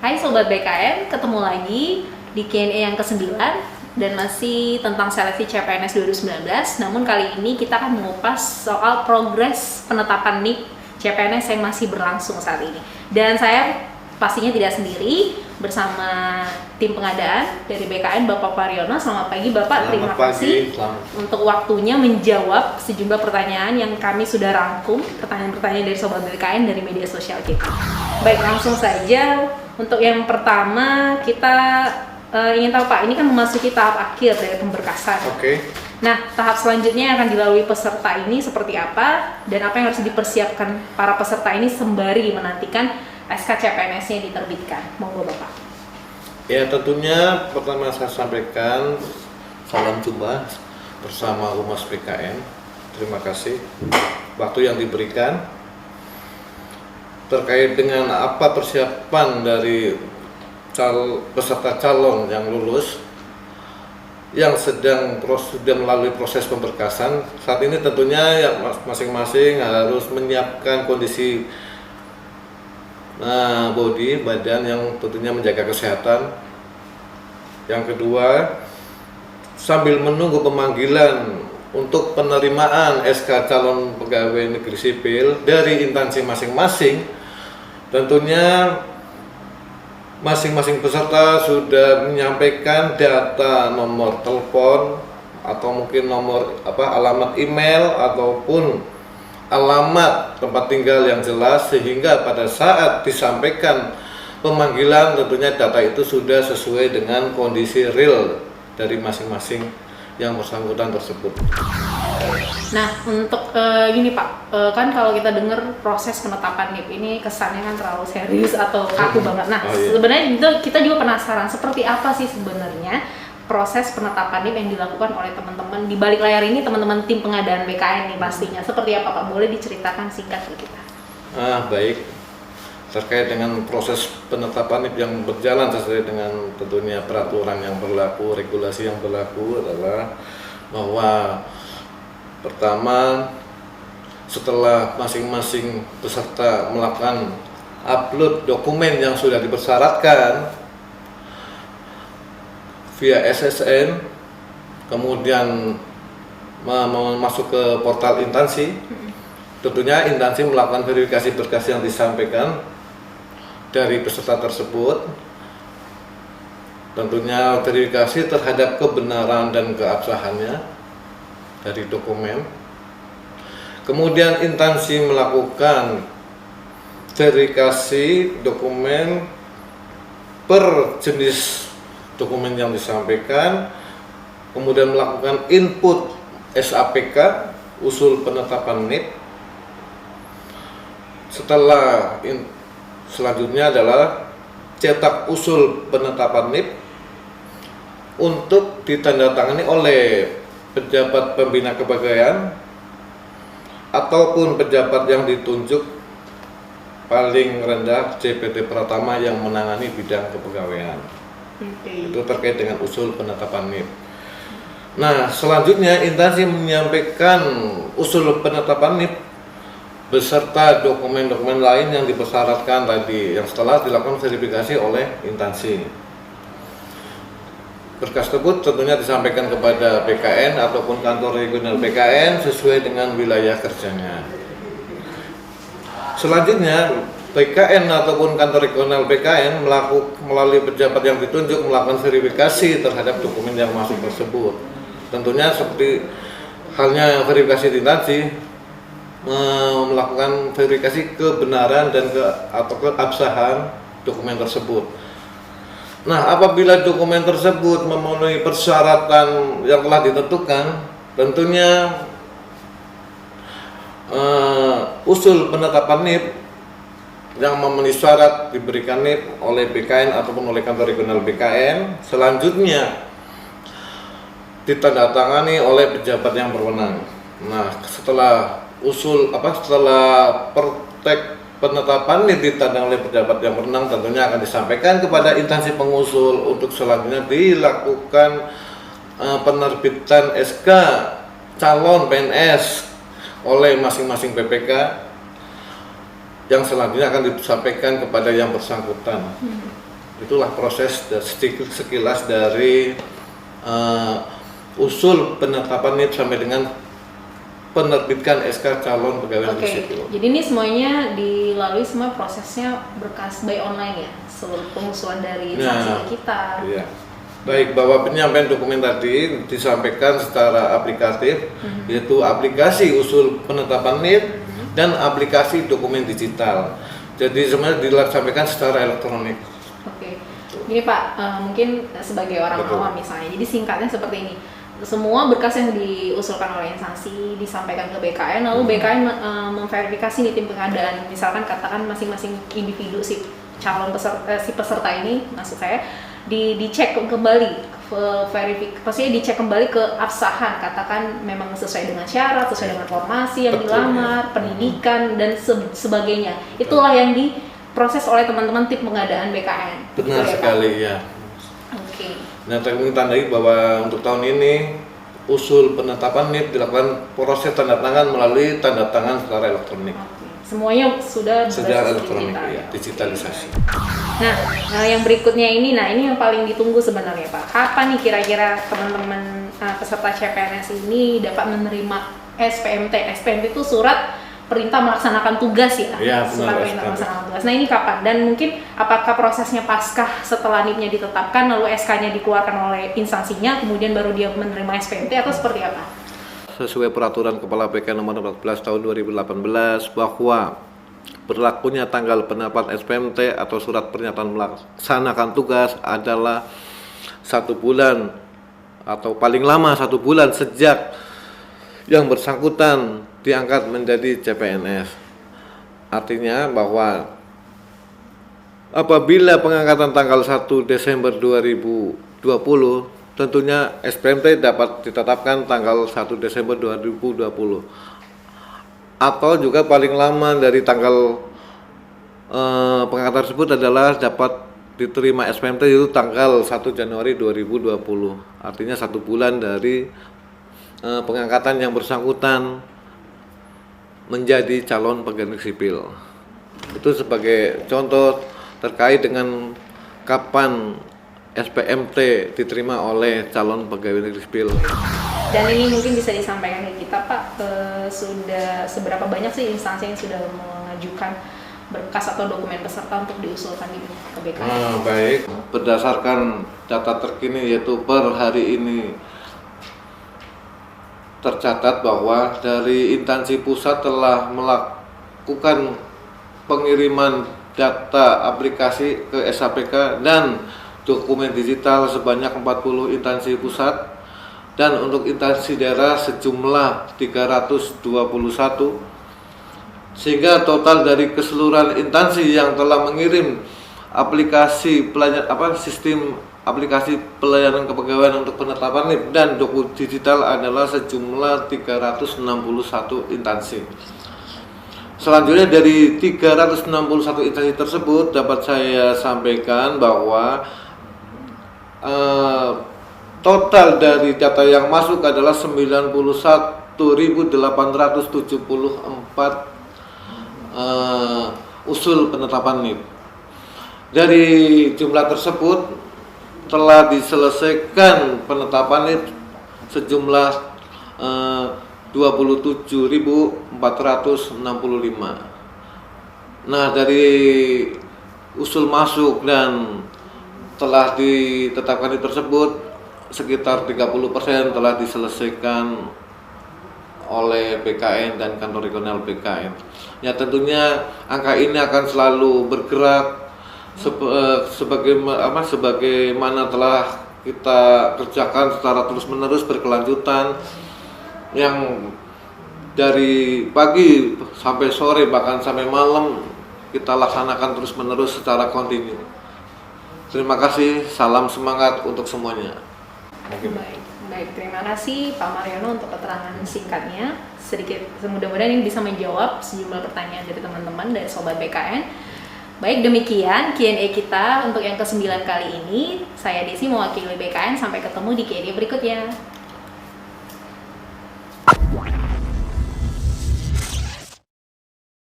Hai Sobat BKN, ketemu lagi di Q&A yang ke-9 dan masih tentang seleksi CPNS 2019. Namun kali ini kita akan mengupas soal progres penetapan NIP CPNS yang masih berlangsung saat ini. Dan saya pastinya tidak sendiri, bersama tim pengadaan dari BKN, Bapak Pariono. Selamat pagi Bapak, terima kasih untuk waktunya menjawab sejumlah pertanyaan yang kami sudah rangkum, pertanyaan-pertanyaan dari Sobat BKN dari media sosial kita. Baik, langsung saja. Untuk yang pertama, kita ingin tahu Pak, ini kan memasuki tahap akhir dari pemberkasan. Oke. Nah, tahap selanjutnya yang akan dilalui peserta ini seperti apa, dan apa yang harus dipersiapkan para peserta ini sembari menantikan SK CPNS-nya diterbitkan. Monggo Bapak. Ya, tentunya pertama saya sampaikan salam jumpa bersama Humas BKN. Terima kasih waktu yang diberikan terkait dengan apa persiapan dari peserta calon yang lulus yang sudah melalui proses pemberkasan. Saat ini tentunya ya masing-masing harus menyiapkan kondisi body, badan yang tentunya menjaga kesehatan. Yang kedua, sambil menunggu pemanggilan untuk penerimaan SK calon pegawai negeri sipil dari instansi masing-masing, tentunya masing-masing peserta sudah menyampaikan data nomor telepon atau mungkin nomor alamat email ataupun alamat tempat tinggal yang jelas, sehingga pada saat disampaikan pemanggilan tentunya data itu sudah sesuai dengan kondisi real dari masing-masing yang bersangkutan tersebut. Nah, untuk gini Pak, kan kalau kita dengar proses penetapan NIP ini kesannya kan terlalu serius atau kaku banget. Nah, sebenarnya itu kita juga penasaran seperti apa sih sebenarnya proses penetapan NIP yang dilakukan oleh teman-teman di balik layar ini, teman-teman tim pengadaan BKN nih pastinya. Seperti apa Pak? Boleh diceritakan singkat ke kita? Baik. Terkait dengan proses penetapan NIP yang berjalan sesuai dengan tentunya peraturan yang berlaku, regulasi yang berlaku adalah bahwa pertama, setelah masing-masing peserta melakukan upload dokumen yang sudah dipersyaratkan via SSN, kemudian masuk ke portal instansi, tentunya instansi melakukan verifikasi berkas yang disampaikan dari peserta tersebut, tentunya verifikasi terhadap kebenaran dan keabsahannya dari dokumen. Kemudian instansi melakukan verifikasi dokumen per jenis dokumen yang disampaikan, kemudian melakukan input SAPK, usul penetapan NIP. Selanjutnya adalah cetak usul penetapan NIP untuk ditandatangani oleh pejabat pembina kepegawaian ataupun pejabat yang ditunjuk paling rendah JPT Pratama yang menangani bidang kepegawaian. Itu terkait dengan usul penetapan NIP. Nah, selanjutnya instansi menyampaikan usul penetapan NIP beserta dokumen-dokumen lain yang dipersyaratkan tadi, yang setelah dilakukan verifikasi oleh instansi. Berkas tersebut tentunya disampaikan kepada BKN ataupun kantor regional BKN sesuai dengan wilayah kerjanya. Selanjutnya, BKN ataupun kantor regional BKN melalui pejabat yang ditunjuk melakukan verifikasi terhadap dokumen yang masuk tersebut. Tentunya seperti halnya verifikasi di instansi, melakukan verifikasi kebenaran dan atau keabsahan dokumen tersebut. Nah, apabila dokumen tersebut memenuhi persyaratan yang telah ditentukan, tentunya usul penetapan NIP yang memenuhi syarat diberikan NIP oleh BKN ataupun oleh kantor regional BKN, selanjutnya ditandatangani oleh pejabat yang berwenang. Nah, setelah penetapan NIP ditandang oleh pejabat yang berwenang, tentunya akan disampaikan kepada instansi pengusul untuk selanjutnya dilakukan penerbitan SK calon PNS oleh masing-masing PPK yang selanjutnya akan disampaikan kepada yang bersangkutan. Itulah proses sekilas dari usul penetapan NIP sampai dengan penerbitkan SK calon pegawai negeri sipil. Jadi ini semuanya dilalui semua prosesnya berkas by online ya, seluruh pengusulan dari instansi kita. Iya. Baik, bahwa penyampaian dokumen tadi disampaikan secara aplikatif, yaitu aplikasi usul penetapan NIP dan aplikasi dokumen digital. Jadi semuanya disampaikan secara elektronik. Oke. Gini Pak, mungkin sebagai orang awam misalnya, jadi singkatnya seperti ini. Semua berkas yang diusulkan oleh instansi disampaikan ke BKN, lalu BKN memverifikasi nih tim pengadaan. Misalkan katakan masing-masing individu si calon peserta ini, maksud saya, dicek kembali, pastinya dicek kembali ke absahan, katakan memang sesuai dengan syarat, sesuai dengan formasi yang dilamar, pendidikan dan sebagainya. Itulah yang diproses oleh teman-teman tim pengadaan BKN. Benar sekali ya. Oke. Nah, kami tandai bahwa untuk tahun ini usul penetapan NIP dilakukan proses tanda tangan melalui tanda tangan secara elektronik. Semuanya sudah elektronik, ya, digitalisasi. Nah, yang berikutnya ini, ini yang paling ditunggu sebenarnya Pak. Kapan nih kira-kira teman-teman peserta CPNS ini dapat menerima SPMT? SPMT itu surat perintah melaksanakan tugas ya, surat perintah melaksanakan tugas. Nah ini kapan? Dan mungkin apakah prosesnya paskah setelah NIP-nya ditetapkan, lalu SK-nya dikeluarkan oleh instansinya, kemudian baru dia menerima SPMT atau seperti apa? Sesuai peraturan Kepala BK nomor 14 tahun 2018 bahwa berlakunya tanggal penetapan SPMT atau surat pernyataan melaksanakan tugas adalah 1 bulan atau paling lama 1 bulan sejak yang bersangkutan diangkat menjadi CPNS. Artinya bahwa apabila pengangkatan tanggal 1 Desember 2020, tentunya SPMT dapat ditetapkan tanggal 1 Desember 2020 atau juga paling lama dari tanggal pengangkatan tersebut adalah dapat diterima SPMT itu tanggal 1 Januari 2020. Artinya 1 bulan dari pengangkatan yang bersangkutan menjadi calon pegawai negeri sipil. Itu sebagai contoh terkait dengan kapan SPMT diterima oleh calon pegawai negeri sipil. Dan ini mungkin bisa disampaikan ke kita Pak, sudah seberapa banyak sih instansi yang sudah mengajukan berkas atau dokumen peserta untuk diusulkan di BKN? Baik, berdasarkan data terkini yaitu per hari ini tercatat bahwa dari instansi pusat telah melakukan pengiriman data aplikasi ke SAPK dan dokumen digital sebanyak 40 instansi pusat, dan untuk instansi daerah sejumlah 321, sehingga total dari keseluruhan instansi yang telah mengirim aplikasi sistem aplikasi pelayanan kepegawaian untuk penetapan NIP dan dokumen digital adalah sejumlah 361 instansi. Selanjutnya dari 361 instansi tersebut dapat saya sampaikan bahwa total dari data yang masuk adalah 91.874 usul penetapan NIP. Dari jumlah tersebut telah diselesaikan penetapan NIP sejumlah 27.465. Nah, dari usul masuk dan telah ditetapkan tersebut sekitar 30% telah diselesaikan oleh BKN dan kantor regional BKN. Ya, tentunya angka ini akan selalu bergerak sebagaimana telah kita kerjakan secara terus-menerus berkelanjutan, yang dari pagi sampai sore bahkan sampai malam kita laksanakan terus-menerus secara kontinu. Terima kasih, salam semangat untuk semuanya. Baik, terima kasih Pak Mariono untuk keterangan singkatnya. Mudah-mudahan ini bisa menjawab sejumlah pertanyaan dari teman-teman dari Sobat BKN. Baik, demikian Q&A kita untuk yang ke-9 kali ini. Saya Desi mewakili BKN, sampai ketemu di Q&A berikutnya.